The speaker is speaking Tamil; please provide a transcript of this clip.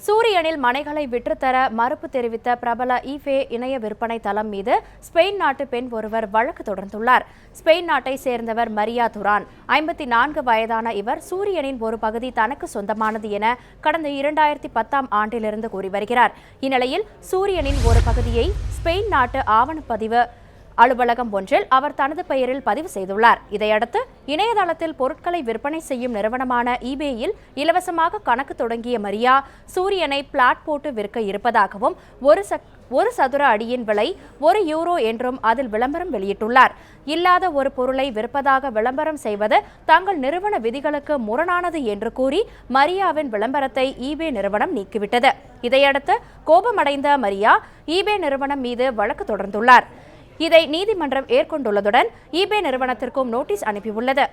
சூரியனில் மனைகளை விற்றுத்தர மறுப்பு தெரிவித்த பிரபல ஈபே இணைய விற்பனை தளம் மீது ஸ்பெயின் நாட்டு பெண் ஒருவர் வழக்கு தொடர்ந்துள்ளார். ஸ்பெயின் நாட்டை சேர்ந்தவர் மரியா துரான். 54 வயதான இவர் சூரியனின் ஒரு பகுதி தனக்கு சொந்தமானது என கடந்த 2010ஆம் ஆண்டிலிருந்து கூறி வருகிறார். இந்நிலையில் சூரியனின் ஒரு பகுதியை ஸ்பெயின் நாட்டு ஆவணப்பதிவு அலுவலகம் ஒன்றில் அவர் தனது பெயரில் பதிவு செய்துள்ளார். இதையடுத்து இணையதளத்தில் பொருட்களை விற்பனை செய்யும் நிறுவனமான ஈபேயில் இலவசமாக கணக்கு தொடங்கிய மரியா சூரியனை பிளாட் போட்டு விற்க இருப்பதாகவும் ஒரு சதுர அடியின் விலை €1 என்றும் அதில் விளம்பரம் வெளியிட்டுள்ளார். இல்லாத ஒரு பொருளை விற்பதாக விளம்பரம் செய்வது தங்கள் நிறுவன விதிகளுக்கு முரணானது என்று கூறி மரியாவின் விளம்பரத்தை ஈபே நிறுவனம் நீக்கிவிட்டது. இதையடுத்து கோபமடைந்த மரியா ஈபே நிறுவனம் மீது வழக்கு தொடர்ந்துள்ளார். இதை நீதிமன்றம் ஏற்கொண்டுள்ளதுடன் ஈபே நிறுவனத்திற்கும் நோட்டீஸ் அனுப்பியுள்ளது.